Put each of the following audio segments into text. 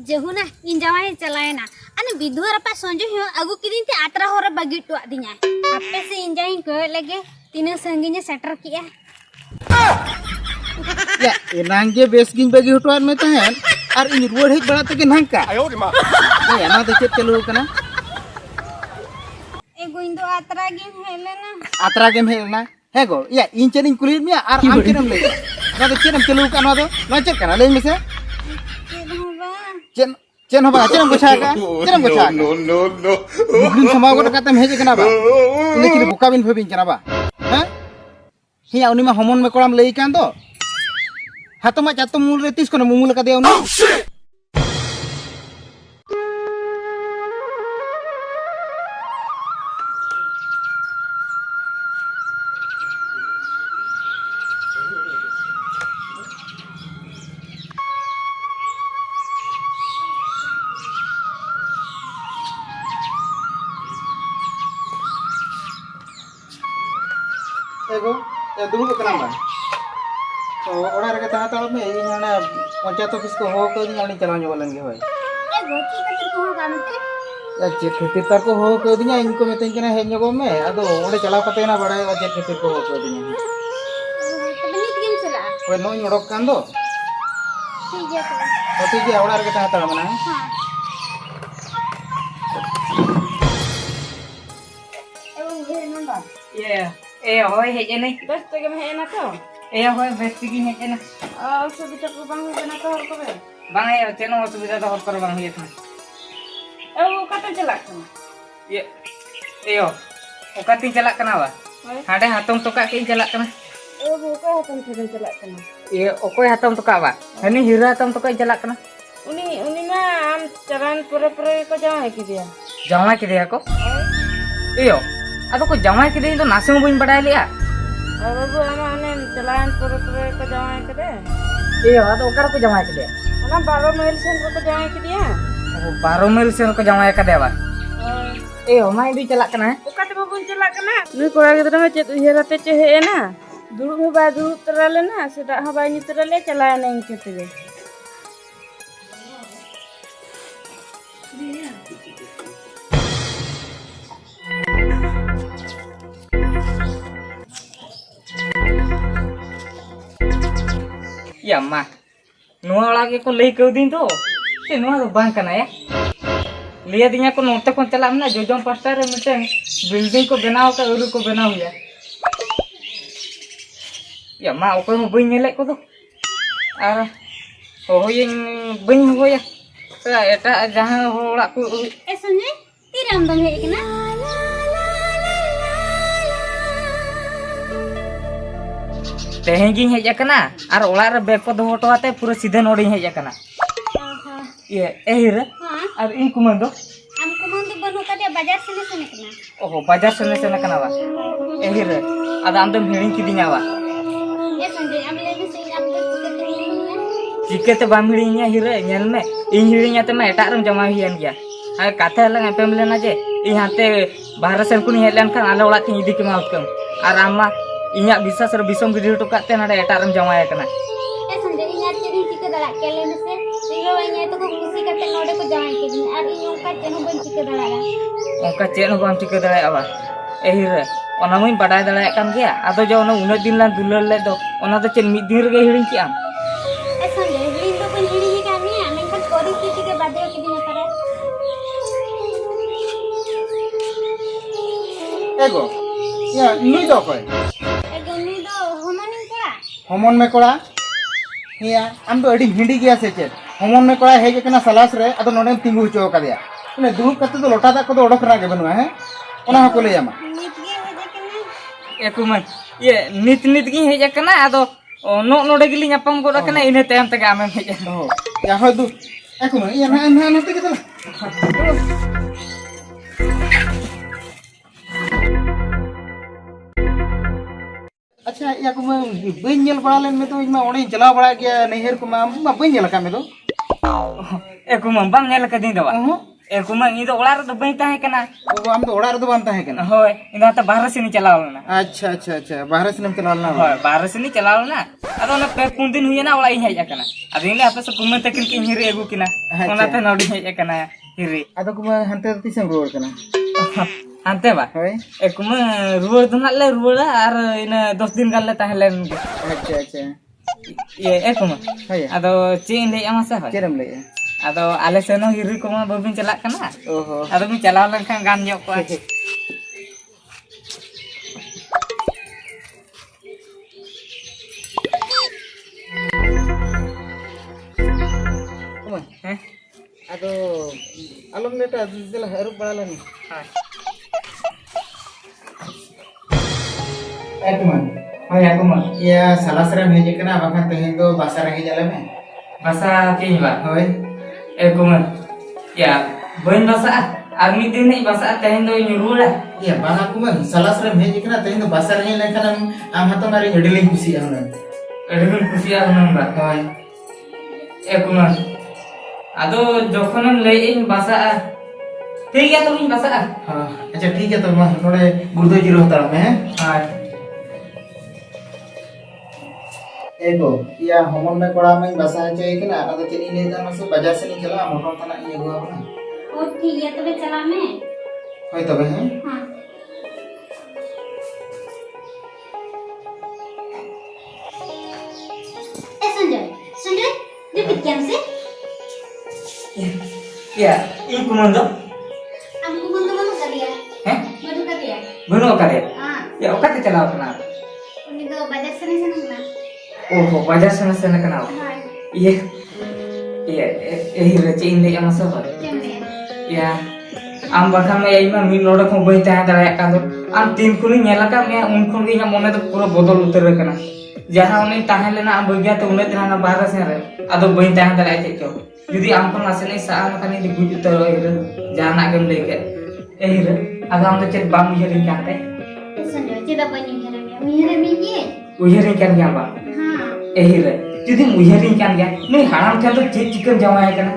जहुना इन जवाई चलाएना अने विधुआ रपा संजो हो अगु किदिन ते आतरा होरे बागी टुआ दिnya आपे से इन जाई को लगे तीना संगिने सेटर किया या एनांगे बेस गिन बागी हटवार में तहन और इन रुवाड़ हेज बड़ा तके नहंका आयो रे मा या ना ते चेत चलू कना ए गोइंदो आतरा गेम हेलेना आतरा गेम हेलना हे गो या इन चेनिन कुलीर मिया और आम केनम ले ना तो चेनम चलू कना दो ना चेत कना ले मिसे चेन चेन होबा चेनम गोछा का चेनम गोछा नो नो नो मुगलिन समाव को कातम हेज कना बा इने चिली बुका बिन भबिन कना बा हैं हिया उनी मा हमन में कोराम लई कान दो हातमा चातो मूल रे तीस कोन मुमुल का दे उनी एगो ए दुरु को कना बा तो ओडा रे ता ताल में इन ना पंचायत ऑफिस को हो को नी चला जो बोलन गे होय ए गोची कति को गानते या जे खेती ता को हो को दिया इनको में तेन हे nego में अदो ओडे चला पते ना बड़ाय जे खेती को हो को दिया तबे नित गेम चला ओय नो ओडक कान दो ठीक है तो ठीक है ओडा रे ता ताल मना हां ए हे नंबर ए होय हेजे नहीं बस तो के है ना तो ए होय बेस्ती की हेजे ना सुविधा को बांग बना तो हर को बांग ए चेनो असुविधा तो हर कर बांग ये था वो कते चला कना ये ए ओकाती चला कना बा हाडे हातम तोका के चला कना वो को हतम थे चला कना ये ओकोय हातम तोका बा हनी हिरा हातम तोका चला कना उनी ना आम चरान पूरे पूरे को जाए की दिया जमा के दिया को ए अदो को जमा के दे तो नासे बइन बडाय लिया और बाबू आने चलान पूरे पूरे को जाए के दे ए अदो ओकर को जमा के दे ना 12 मील से को जाए के दिया ओ 12 मील से को जमा के देवा ए ओमा इदी चला कना ओकाते बाबू चला कना नुई कोड़ा गिदरा में चेत उहेराते चे हे ना दुड़ुब हो बा दुड़ुब तरले ना सेटा हबाई नि तरले चलाए नहीं केते या मा नुआ लागे को लई को दिन तो से नुआ तो बांग कना या लिया दिया को नोटे को चला ना जोजम पास्टा रे मिटे बिल्डिंग को बनाओ का उरु को बनाओ या मा ओको हो बई नेले को तो आर होय बई होया एटा जहां होड़ा को ए संजय तीराम दम हे केना तेहेगी हेज कना और ओला रे बैग को दोहटो आते पूरा सीधे नोडी हेज कना ये एहिर हां और इन कुमंदो हमको मन तो बनो का बाजार से ने केना ओहो बाजार से कना बा एहिर आदा आम दम हिड़ी की दिया बा ए संजय हम ले से आम तो चिकेते बाम हिड़ीया हिरे नेल में इन हिड़ीया ते मैं एटा रम जमा हियन गया आ काथे लंग एपम लेना जे इ हाते बाहर सेन कुनी हेलन खान आले ओला ती इदी के माउतकम और आमा इया विश्वास रे विसम गिडी तो काते नाडे एटा रम जमाया कना ए संजय इन यार चेरी चिके दड़ा केले में से इरो इया तो खुशी करते नोडे को जाए के दिन और इन का चेनो बन चिके दड़ा ओका चेन बाम चिके दड़ा बा एहिर ओना मई बडाय दड़ा कान गया आदो जो ओना उना दिन ला दुलर ले दो ओना तो चेन मिद दिन रे हिड़िन की आम ए संजय हिड़ी तो कोई हिड़ी का नहीं आने का परिस्थिति के बादे के दिन करे एगो या नी दो कोय हमन में कोड़ा हिया आम तो अडी हिंडी गया से चेत हमन में कोड़ा हेज कना सलास रे अदो नोडे तिंगु चो का दिया ने दुरुब कते तो लोटा दा को तो ओडक रा के बनवा है ओना को ले जामा नित गे हो जे केना ekuman ये नित नित गी हेज कना आदो नो नोडे गिली न्यापम गोरा कना इने तयम तक आमे हेज हो या हो दु ekuman या ना ना नते के तो अच्छा या को मैं बइन बड़ा लेन में तो मैं ओडे चला बड़ा गया नैहर को मैं बइन का में तो ekuman bang नेल का दिन दवा kuma ini do olar do bain tahe kana. ओ आम तो ओड़ा रे तो बाम ताहे कना Hoi, ini hata bahar sini चलाव लेना. अच्छा अच्छा अच्छा बाहर से नम चला ना Hoi, bahar sini चलाव लेना. Ado na pe pundin huya na ola ini hej akana. Ado ini apa se kuma takin ki hiri egu kina. Ona te nodi hej akana hiri. आदो कुमा हंते तिसम रोड कना Ante ba? होय Kuma ruwar do nak le ruwar la ar ina 10 din gal le tahe len. अच्छा अच्छा Ye kuma. होय Ado cing le amasa hoi. केरम ले Ado ale seno hiri kuma babin celak kana. ओहो Ado mi calaw len kan gan nyok ko. कुमा Heh. आदो आलम लेटा दिला हरु बड़ा नी Hai. कुमा Hoi aku mah. या सलासरा भेजे कना बाखान तहें दो बासा रहे जले में Bahasa kini ba. होय Kuma. Ya, bain bahasa. Army din ni bahasa tahin do nyuruh lah. या बाना कुमा सलासरा भेजे कना तहें दो बासा रहे लेकन आम हातो मारे हडलिंग खुशी आना Aduh kusiah nang ba. होय Kuma. Ado jokonan lain bahasa. ठीक है तुम bahasa. हां अच्छा ठीक है तो मैं नोडे गुर्दो जीरो होता मैं Hai. एगो या होमन में कोड़ा में बासा चाहिए कि ना अगर चली ले जाना से बाजार से नहीं चला मोटर तना ये हुआ ना ओ ठीक है तबे चला मैं होय तबे हैं हाँ ए Sanjay Sanjay dia bikin sih Ya, ini kumando. aku mau teman kali ya Heh? madu kali ya Benar kali. ah Ya, oka te calaw kana. ini tuh bajar sana sana na Oh, bajar sana sana kana. hai Iya. Iya, reci ini yang masuk. cem ya Ya, am bakal me ai ma mi noda ko bai ta dara kan do. Am tin kuni nyela ka me un kun gi mone to pura bodol utar kana. Jaha uni tahan lena am bagya to une dina bahar se re. Ado bai ta dara ai cho. Jadi am kon asene sa am kan di buju to ire. Jana gem le ke. Ire, ado am to chet bam yerin kan te. eh sanjay tidak banyak mihara mihye Uyerin kan ga ba. हाँ Ire. Jadi uyerin kan ga. Nui haram kan to chet chicken jama kana.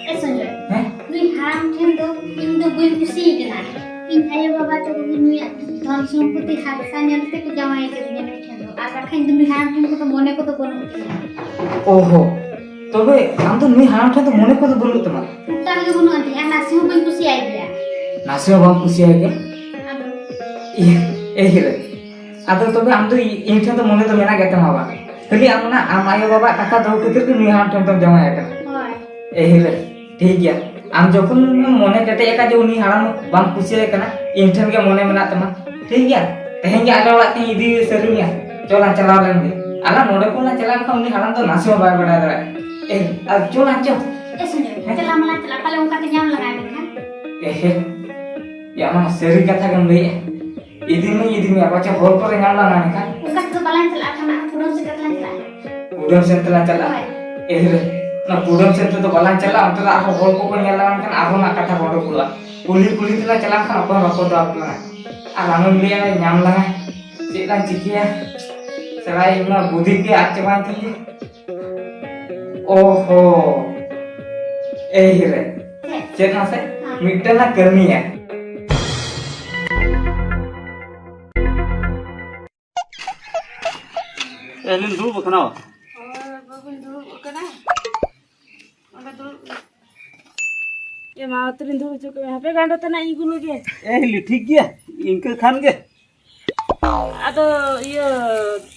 eh Sanjay Heh? nui haram kan do indo bui kusi kena in ayo baba to nui धन सम्पत्ति हादसा nyante ko jamai ke dinya kan do aga khain nui haram kan ko to mone ko to bonu Oho. Tobe am to nui haram kan to mone ko to bolu tama. utar ge bonu ante ya nasi ho bui kusi ai dia Nasi bang kusi aja. ado Iya, hire. Ado tobe am to ini kan to mone to mena gata ma ba. Kali am na am ayo baba kaka do ketir ke nui haram kan to jama ya kan. hoy Hire. ठीक है. am jokon mone kete ka je uni haram bang kusi aja kana. Ini kan ke mone mena tama. ठीक है. Tehen ge ada olat ni idi serunya. Colan calaw len ge. Ala node ko na calaw ka uni haram to nasi ba bada dara. Colan co. eh Sanjay चला मला चला kale uka ke jam lagai kan Ya mah seri kata kan deh. Idi me apa cah hol per ngala na kan. uka ke balan cala kana purun se katlan cala Udam sentela cala. Na udam sent to balan cala antar aku hol ko ngala kan aku nak kata bodo pula. Puli tela cala kan apa rako do apa. Alangan dia nyam lah. Cik lan cikia. Serai mah budi ke acema ti. Oho. Hire. Cek nase. Mikta na kermi ya. Elin dulu bukan apa? babun dulu kena ada dulu ya mau terin dulu cukup hape ganda tanah igu lagi Elin ठीक गया इनके खान के atau iya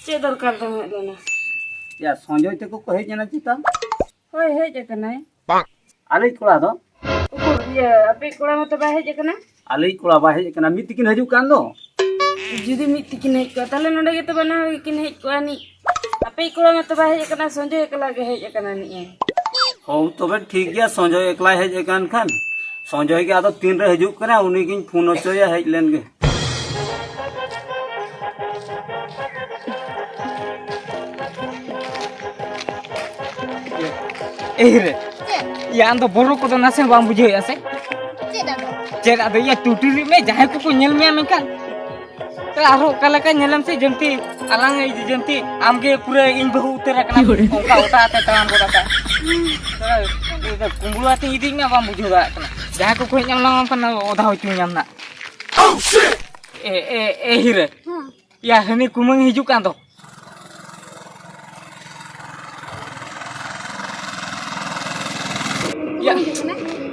cek dorkar tanah dana या संजय ते को कहे जना चिता hoi hei je kena आले कोड़ा दो ukur iya ape kura mata bahai je kena आले कोड़ा बाहे कना मित किन हजू कान दो judi mit tikin hei ko tale nonde gitu bana kin hei ko ani ape kura mata bahai je kena sonjo ekala ge hei je kena ni हो तबे ठीक गया संजय एकला हेज एकान खान संजय के आदो तीन रे हजू कना उनी किन फोन चया hedge lane gay Hire. Ya ando boro ko to nase bang bujhe ase. cek dah Cek ado ya tuturi me jahe ko nyel me amekan. Te aro kala ka nyelam se jemti alang ei jemti amge pura in bahu utara kana onka ota ate tangan boda ka. Kumbulu ate idi me bang bujhe da kana. jahai ko nyam lang kan odah hoju nyam nak. Hire. Ya ini kumang hijau kan tuh.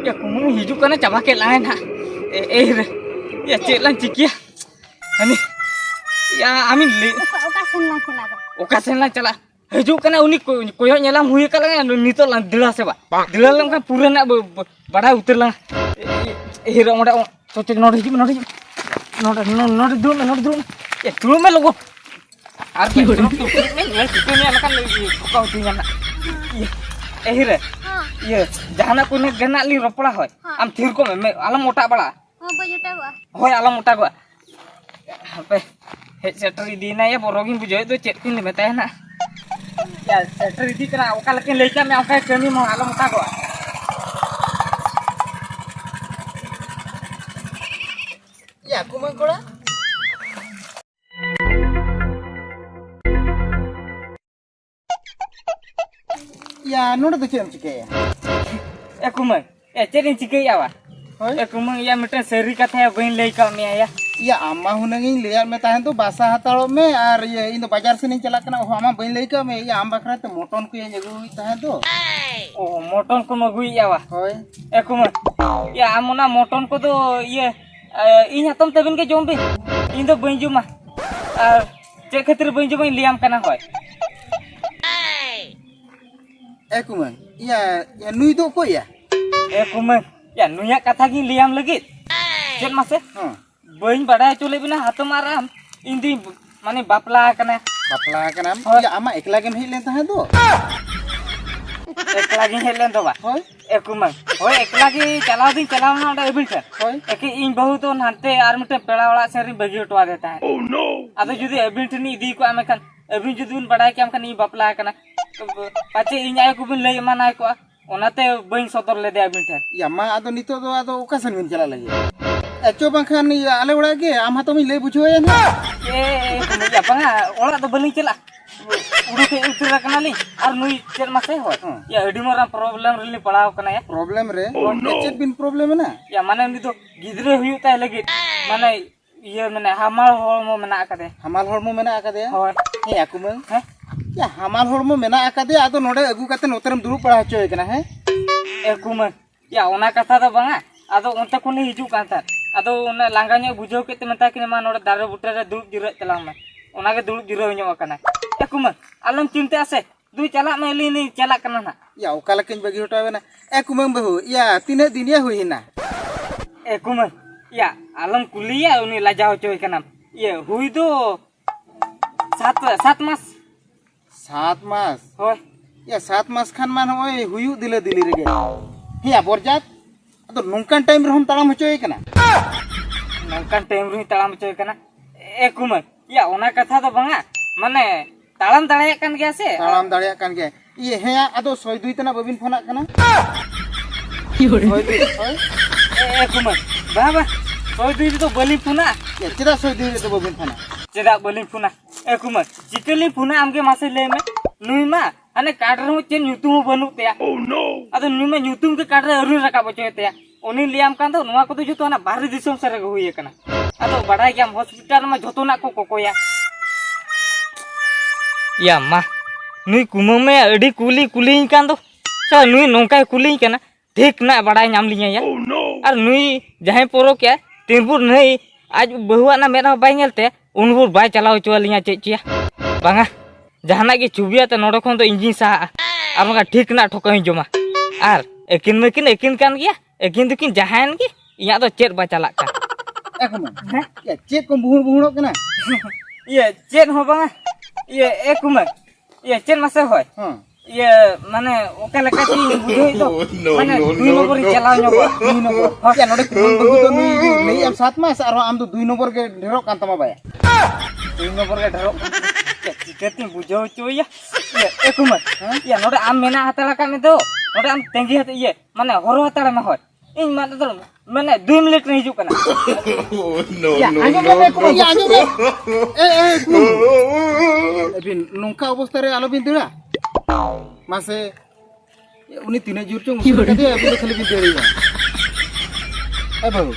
Ya kumang hijau kan coba ke lain ha. Hire. Ya cek lang cikia. Ini. Ya amin li. Okasen lang cala. Hijau kan unik koyo nyelam hui kalang nito lang dilas ya pak. Dilas lang kan pura nak bada uter lang. Hire moda cocok nor hijau. Nor dulu. Ya dulu me logo. Arti dulu tuh me kita ni anak kan kau tinggal nak. Hire. Iya, jangan aku nih genak li ropola hoy. Am thir ko me alam mota bala. Hoy alam mota gua. Apa? Setri di na ya borogin bujoy tu cek pin le teh na. Ya setri di kena okal kin leca me okal kami mau alam mota gua. Ya aku mau kola. Ya noda tu cem cike ya. Kumang, cerin cikai ya wa. Kumang ya meten seri kata ya goin lei kami ya. Ya amma hunangin lihat me tahan tu basa hatalo me ar ya indo bajar sini celak kena amma bain lei ka me ya amba kena tu moton ku yang jago tahan tu. Oh moton ku magui ya wa. Hoy. Kumang, ya amuna moton ku tu iya inya tom tabin ke jombe. Indo bain juma. Cek khatir bain juma liam kana hoy. Kumang, ya nui tu ko ya. Kumang, ya nuya kata gini liam lagi. Cek mas bain badai cule bina hato maram. Indi mane bapla kana. Bapla kana. Ya ama ekla game hilen tahan tu. Ekla gini hilen tu ba. Hoy. Kumang, hoy ekla gi chalao na ada ebin kan. Hoy. In bahu tu nante armite pela wala seri bagi utwa deta hai. Oh no. Ado judi ebin ni idi ko ame kan. Ebin judi un badai ki am kan i bapla kana. Pace inya aku bin lei mana ko. Onate bain sotor le de ebin ter. Ya ma ado nito tu ado okasan bin chala lagi. Coba kan ya ale udah ke am hato mi lei bujo ya na. Ya banga ola to beling cela. Udah ke utira kana li. Ar nui cer masai ho. Ya edi mara problem rili padaw kana ya. Problem re. Cecet bin problem na. Ya mana ni to gidre huyu tai lagi. Mana iya mana hamal hormo mena akade. Hamal hormo mena akade. Hoy. He aku meng. Ya hamal hormo mena akade ado node agu kate noterem duru para coy kana he. Kumang. Ya ona kata da banga. Ado onta kuni hiju kanta. Ado ona langanya bujau ke tementa kini mana node daro butara dulu jira telang ma. Ona ke dulu jira nyo kana. Kumang. Alam cinta ase. Du chalak meli ni chalak kana na. Ya ukala kin bagi hotawe na. Kumang bahu. Ya tine dinia hui na. Kumang. Ya alam kuliah uni lajau coy kana. Ya hui do 7 mas. 7 mas. Hoy. Ya 7 mas kan man hoy huyu dile rege. Ya borjat. Ado nungkan time re hum talam hocoy kana. Nungkan time re talam hocoy kana. Kumang. Ya ona katha do banga. Mane talam darayak kan gya se. Talam darayak kan gya. Iye he ado 102 tana babin phona kana. Kumang. Baba. 102 to bali puna. Ya ceda 102 to babin phona. Ceda bali puna. Kumang. Jikali puna amke masai le me. Nui ma ane kadar ho chen yutum banu te ya. Oh no. Ado nui ma yutum ke kadar aru raka bocoy te ya. Oni liam kan to nuwa ko to juto na bari disom sare go huye kana. Ado badai gyam hospital ma joto na ko kokoya. Ya mah, nui kumang me adi kuli kan to. Sa nui nongkai kuli kana. Thik na badai nyam linya ya. Oh no. Ar nui jahe poro kya tinpur nei आज बहुआ ना मेरा by नेलते उनपुर by चलाव चुआलिया चेचिया बांगा जहाना की चुबिया ते नोडे खन तो engine सा आर मका ठीक ना ठोका जमा आर एकिन कान गया एकिन दुकिन जहान की इया तो चेत बा चला का एखन या चेत को बुहुड़ कना ये चेत हो बांगा ये एकुमा ये चेत मासे होय ये माने ओका लका ची बुझोय तो माने दुई नंबर चलाव नको दुई नंबर या नोडे कुन बगु तो नुई नहीं am 7 मास आरो आम तो 2 नंबर के ढेरो कान तमा बाय 2 नंबर के ढेरो चिकती बुझो चोया ये एकुमा या नोडे आम मेना हातला का में दो नोडे आम तेंगी हात ये माने हरो हातला में होय इन माने तो माने 2 मिनट नहीं हिजु कना नो नो या आजो रे एबिन नोंका अवस्था रे आलो बिन दिड़ा मासे उनी तीने जुर चों उसे कदे अबि खाली बिन देरी bahu.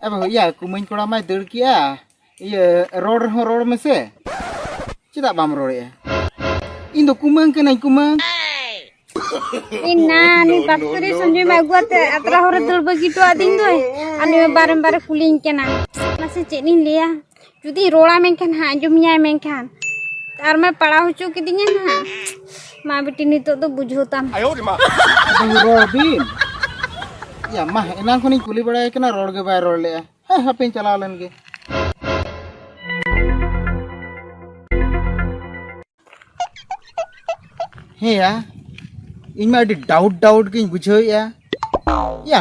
Bahu, ya, kumain kolam mai dur kia. Iya, road mese. Cita bam road ya. Indo kumang kena kumang. Ina ni bakteri sanjay mai gua te atra hore dul begitu ading doi. Ani bareng-bareng kuling kena. Masih cek ni liya. Judi rola menkan ha jumnya menkan. Ar मैं पढ़ा हो चुकी थी ना माँ बेटी नहीं तो बुझोता Robin, ya mah enang ko ni kuli bada kena road ke bay road le. Hapen chala len ke. He ya, इन में अड़ी डाउट की बुझो या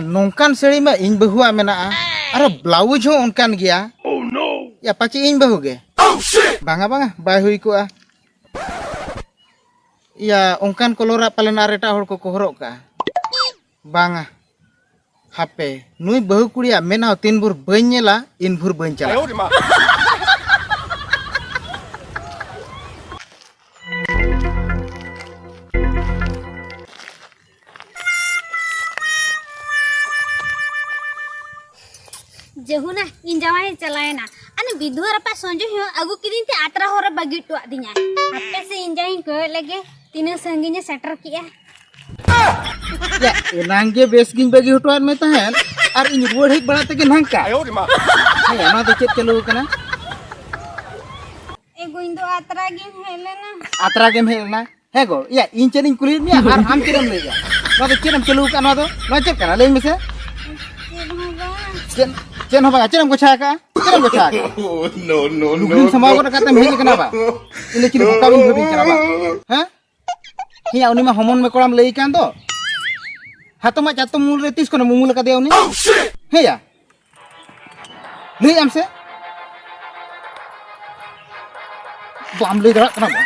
नौकान सड़ी में इन बहुआ मेना अरे ब्लाउज हो उनकान गया या पाची इन बहु गे बांगा बाय हुई को या उनकान कलर पालन आरेटा हर को हरक का बांगा हापे नुई बहु कुड़िया मेना तीन भुर बन नेला इन भुर बन चला जहुना इन जवाई चलाए ना अने विधुर अपा संजो हो अगु किदिन ते आत्रा होरे बगी टुआ दिnya आपे से इन जाई को लगे तीन संगिने सेटर किया या एनांगे बेस गिन बगी हटवार में तहन और इन रुड़ हेक बड़ा तके नहंका हे ना तो चेत चलो कना ए गोइंदो आत्रा गेम हेलेना आत्रा गेम हेलना हे गो या इन चेनिन कुली मिया और आम केरम ले जा ना तो चेरम चलो कना तो ना चेक कना ले मिसे चेन होबा चेरम को छाका no समाव को कते मेज कना बा इले चिन भकाबिन भबिन कना बा हैं हिया उनी मा हमन में कोराम लई कान दो हातो मा चातो मूल रे 30 को मूल का दे उनी हे या लई आम से बाम ले दरा कना बा